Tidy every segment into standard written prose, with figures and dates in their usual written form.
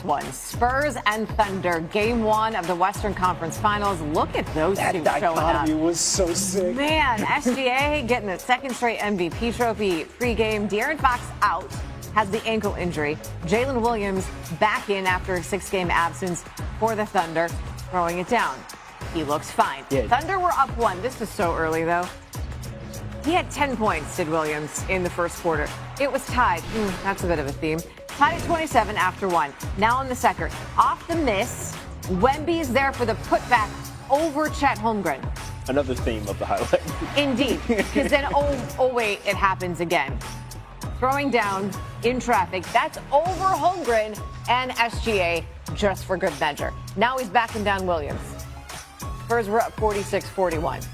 this one. Spurs and Thunder, game one of the Western Conference Finals. Look at those two showing up. That dichotomy was so sick. Man, SGA getting the second straight MVP trophy pregame. De'Aaron Fox out, has the ankle injury. Jalen Williams back in after a 6-game absence for the Thunder, throwing it down. He looks fine. Yeah. Thunder were up 1. This was so early, though. He had 10 points, did Williams, in the first quarter. It was tied. That's a bit of a theme. Tied at 27 after 1. Now in the second. Off the miss, Wemby's there for the putback over Chet Holmgren. Another theme of the highlight. Indeed. Because then, oh wait, it happens again. Throwing down in traffic. That's over Holmgren and SGA just for good measure. Now he's backing down Williams. Spurs were up 46-41.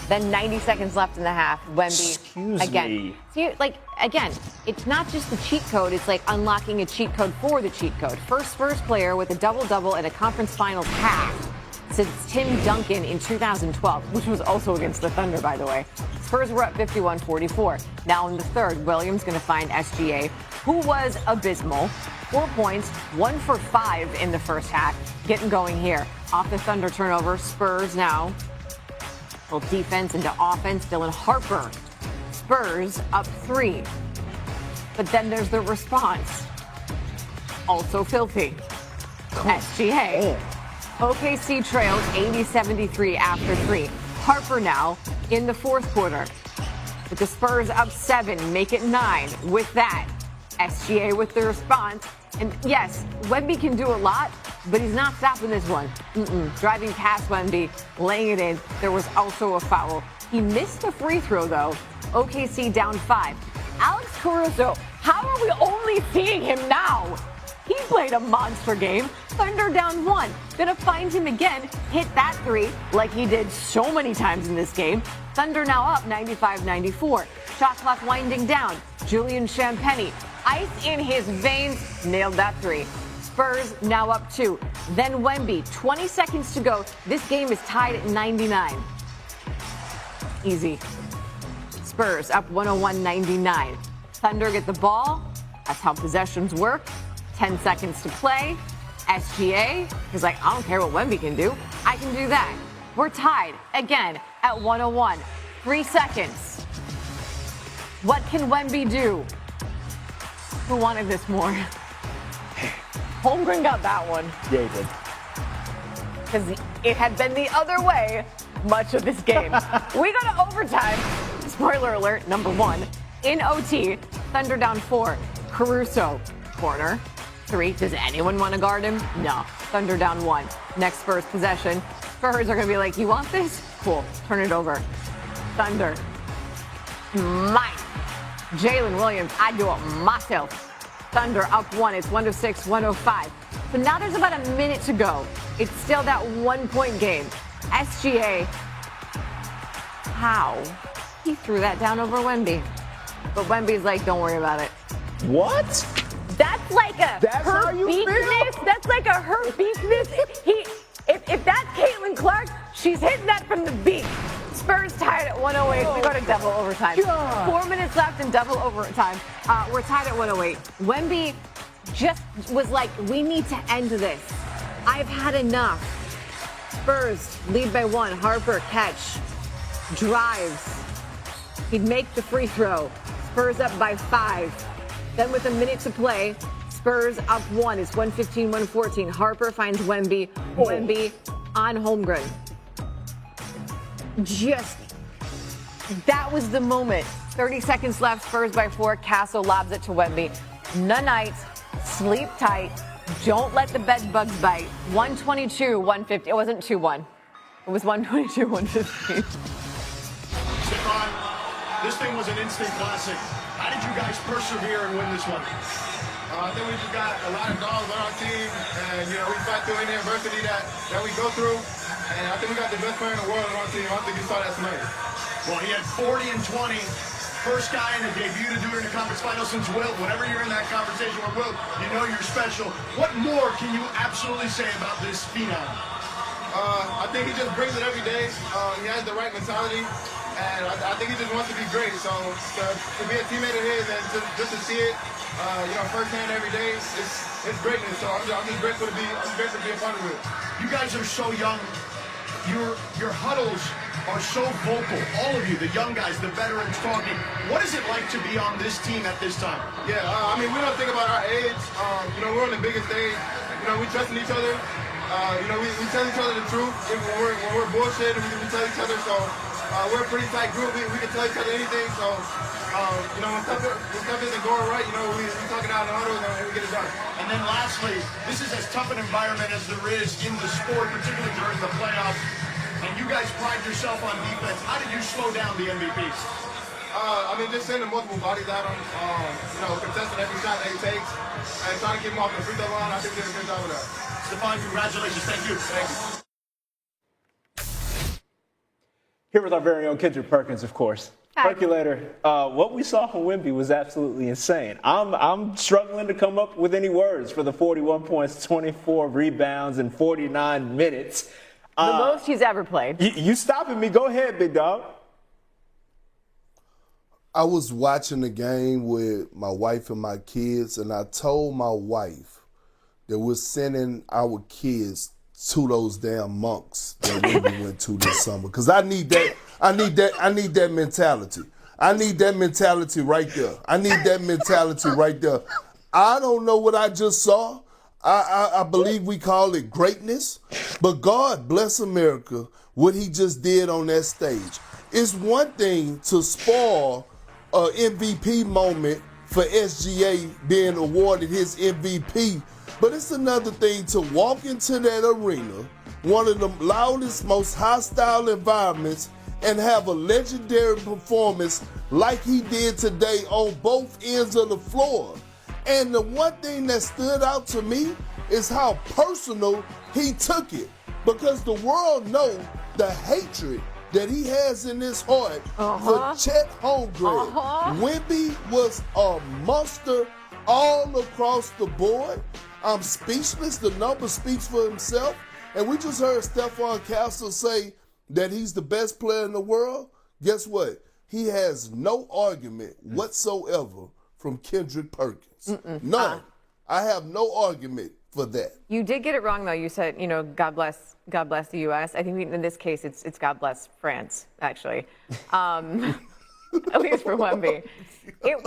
Then 90 seconds left in the half. Wemby again. Me. See, again, it's not just the cheat code. It's like unlocking a cheat code for the cheat code. First Spurs player with a double-double at a conference finals half since Tim Duncan in 2012, which was also against the Thunder, by the way. Spurs were up 51-44. Now in the third, Williams going to find SGA, who was abysmal. 4 points, 1 for 5 in the first half. Getting going here. Off the Thunder turnover, Spurs now. Little defense into offense. Dylan Harper. Spurs up 3. But then there's the response. Also filthy. SGA. OKC trails 80-73 after 3. Harper now in the fourth quarter. With the Spurs up 7, make it 9. With that, SGA with the response. And yes, Wemby can do a lot, but he's not stopping this one. Driving past Wemby, laying it in. There was also a foul. He missed the free throw, though. OKC down 5. Alex Caruso, how are we only seeing him now? He played a monster game. Thunder down 1. Gonna find him again. Hit that 3 like he did so many times in this game. Thunder now up 95-94. Shot clock winding down. Julian Champagnie, ice in his veins, nailed that 3. Spurs now up 2. Then Wemby, 20 seconds to go. This game is tied at 99. Easy. Spurs up 101-99. Thunder get the ball. That's how possessions work. 10 seconds to play. SGA is like, I don't care what Wemby can do. I can do that. We're tied again at 101. 3 seconds. What can Wemby do? Who wanted this more? Holmgren got that one. Yeah, he did. Because it had been the other way much of this game. We go to overtime. Spoiler alert, number 1. In OT, Thunder down 4. Caruso, corner. 3. Does anyone want to guard him? No. Thunder down 1. Next Spurs possession. Spurs are going to be like, you want this? Cool. Turn it over. Thunder. Mine. Jalen Williams, I do it myself. Thunder up 1. It's 106, 105. So now there's about a minute to go. It's still that 1-point game. SGA, how? He threw that down over Wemby. But Wemby's like, don't worry about it. What? That's like a That's how you weakness. feel? That's like a her weakness. If that's Caitlin Clark, she's hitting that from the beat. Spurs tied at 108. We go to double overtime. God. 4 minutes left in double overtime. We're tied at 108. Wemby just was like, we need to end this. I've had enough. Spurs lead by 1. Harper catch. Drives. He'd make the free throw. Spurs up by 5. Then with a minute to play, Spurs up 1. It's 115-114. Harper finds Wemby. Wemby on Holmgren. That was the moment. 30 seconds left. Spurs by 4. Castle lobs it to Wemby. Nonites, sleep tight. Don't let the bed bugs bite. 122-150. It wasn't 2-1. It was 122-115. Stefan, this thing was an instant classic. How did you guys persevere and win this one? I think we just got a lot of dogs on our team, and we fight through any adversity that we go through. And I think we got the best player in the world on our team. I don't think you saw that tonight. Well, he had 40 and 20. First guy in the debut to do it in the conference final since Wilt. Whenever you're in that conversation with Wilt, you know you're special. What more can you absolutely say about this phenom? I think he just brings it every day. He has the right mentality, and I think he just wants to be great. So to be a teammate of his and just to see it firsthand every day. It's greatness. So I'm just grateful to be a part of it. You guys are so young. Your huddles are so vocal. All of you, the young guys, the veterans talking. What is it like to be on this team at this time? Yeah, we don't think about our age. We're on the biggest stage. We trust in each other. We tell each other the truth. When we're bullshit, we tell each other. So we're a pretty tight group. We can tell each other anything. So when stuff isn't going right, we talk it out in the huddle and we get it done. And then lastly, this is as tough an environment as there is in the sport, particularly during the playoffs. And you guys pride yourself on defense. How did you slow down the MVPs? Just sending multiple bodies at him, contesting every shot that he takes, and trying to keep him off the free throw line. I think we did a good job of that. Stephon, congratulations. Thank you. Thank you. Here with our very own Kendrick Perkins, of course. Hi. Percolator, what we saw from Wemby was absolutely insane. I'm struggling to come up with any words for the 41 points, 24 rebounds, and 49 minutes. The most he's ever played. You stopping me. Go ahead, big dog. I was watching the game with my wife and my kids, and I told my wife that we're sending our kids to those damn monks that we went to this summer. Because I need that mentality. I need that mentality right there. I don't know what I just saw. I believe we call it greatness, but God bless America, what he just did on that stage. It's one thing to spoil an MVP moment for SGA being awarded his MVP, but it's another thing to walk into that arena, one of the loudest, most hostile environments, and have a legendary performance like he did today on both ends of the floor. And the one thing that stood out to me is how personal he took it, because the world knows the hatred that he has in his heart for Chet Holmgren. Wemby was a monster all across the board. I'm speechless. The numbers speaks for himself. And we just heard Stephon Castle say that he's the best player in the world. Guess what? He has no argument whatsoever from Kendrick Perkins. None. I have no argument for that. You did get it wrong, though. You said, God bless the U.S. I think in this case, it's God bless France, actually. At least for Wemby. It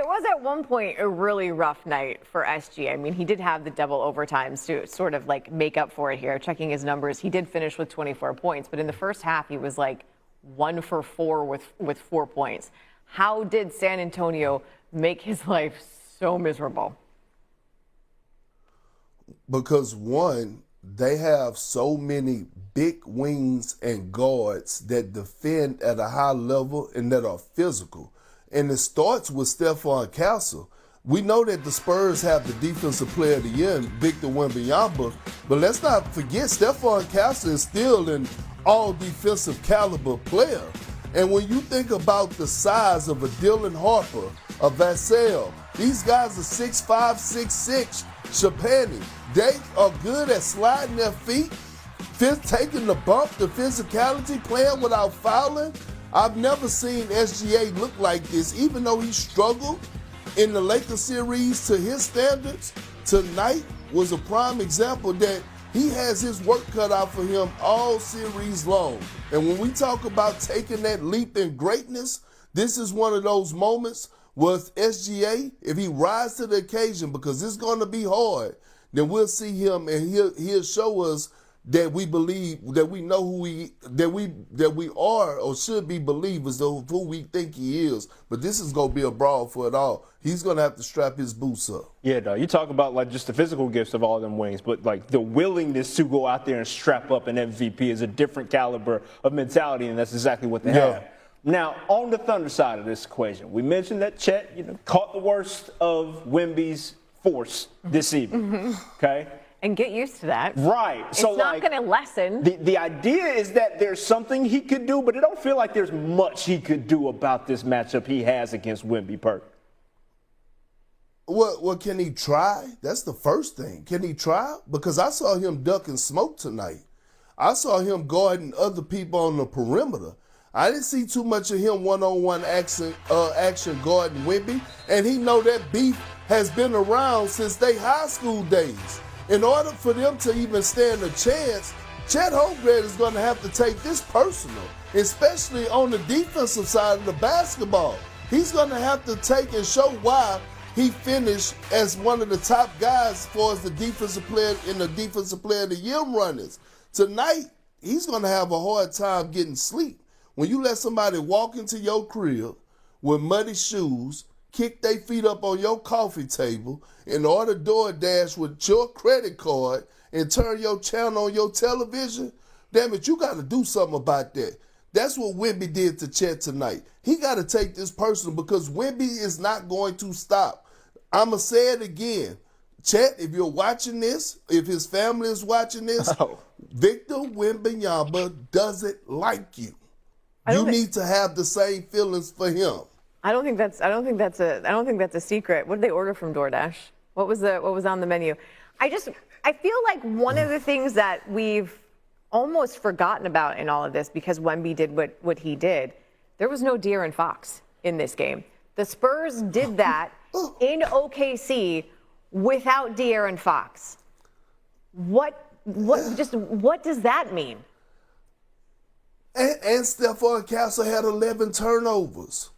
was at one point a really rough night for SGA. I mean, he did have the double overtimes to sort of like make up for it here. Checking his numbers, he did finish with 24 points, but in the first half, he was like 1 for 4 with 4 points. How did San Antonio make his life so miserable? Because one, they have so many big wings and guards that defend at a high level and that are physical. And it starts with Stephon Castle. We know that the Spurs have the Defensive Player of the Year in Victor Wembanyama, but let's not forget Stephon Castle is still an all-defensive caliber player. And when you think about the size of a Dylan Harper, a Vassell, these guys are 6'5", 6'6", Chapani. They are good at sliding their feet, taking the bump, the physicality, playing without fouling. I've never seen SGA look like this, even though he struggled in the Lakers series to his standards. Tonight was a prime example that he has his work cut out for him all series long. And when we talk about taking that leap in greatness, this is one of those moments with SGA, if he rises to the occasion, because it's going to be hard, then we'll see him and he'll show us that we believe, that we know that we are or should be believers of who we think he is. But this is going to be a brawl for it all. He's going to have to strap his boots up. Yeah, no, you talk about like just the physical gifts of all them wings, but like the willingness to go out there and strap up an MVP is a different caliber of mentality, and that's exactly what they have. Now, on the Thunder side of this equation, we mentioned that Chet, caught the worst of Wemby's force this evening. Okay. And get used to that. Right. It's not going to lessen. The idea is that there's something he could do, but it don't feel like there's much he could do about this matchup he has against Wemby Perk. Well, can he try? That's the first thing. Can he try? Because I saw him ducking smoke tonight. I saw him guarding other people on the perimeter. I didn't see too much of him one-on-one action guarding Wemby, and he know that beef has been around since they high school days. In order for them to even stand a chance, Chet Holmgren is going to have to take this personal, especially on the defensive side of the basketball. He's going to have to take and show why he finished as one of the top guys as far as the defensive player in the defensive player of the year runners. Tonight, he's going to have a hard time getting sleep. When you let somebody walk into your crib with muddy shoes, kick their feet up on your coffee table, and order DoorDash with your credit card and turn your channel on your television, damn it, you got to do something about that. That's what Wemby did to Chet tonight. He got to take this personal because Wemby is not going to stop. I'm going to say it again. Chet, if you're watching this, if his family is watching this, Victor Wembanyama doesn't like you. You need to have the same feelings for him. I don't think that's a secret. What did they order from DoorDash? What was on the menu? I feel like one of the things that we've almost forgotten about in all of this, because Wemby did what he did, there was no De'Aaron Fox in this game. The Spurs did that in OKC without De'Aaron Fox. What does that mean? And Stephon Castle had 11 turnovers.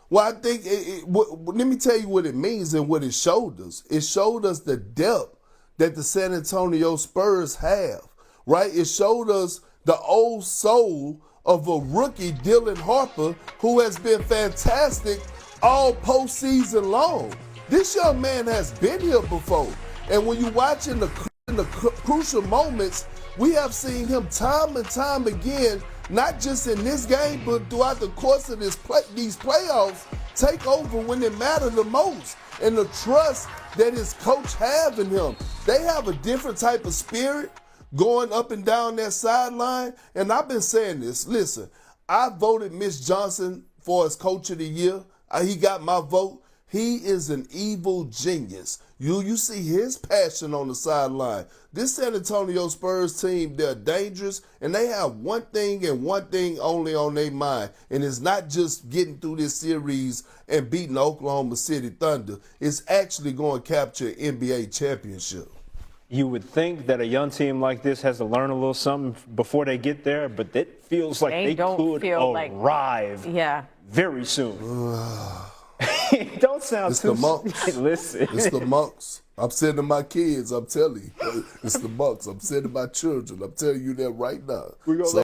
Well, I think, let me tell you what it means and what it showed us. It showed us the depth that the San Antonio Spurs have, right? It showed us the old soul of a rookie, Dylan Harper, who has been fantastic all postseason long. This young man has been here before. And when you watch in the crucial moments, we have seen him time and time again, not just in this game, but throughout the course of these playoffs, take over when it mattered the most. And the trust that his coach have in him. They have a different type of spirit going up and down that sideline. And I've been saying this. Listen, I voted Mitch Johnson for as coach of the year. He got my vote. He is an evil genius. You see his passion on the sideline. This San Antonio Spurs team, they're dangerous, and they have one thing and one thing only on their mind, and it's not just getting through this series and beating the Oklahoma City Thunder. It's actually going to capture an NBA championship. You would think that a young team like this has to learn a little something before they get there, but it feels like they could arrive very soon. It don't sound it's the monks. Listen. It's the monks. I'm sending my kids, I'm telling you. It's the monks. I'm sending my children. I'm telling you that right now.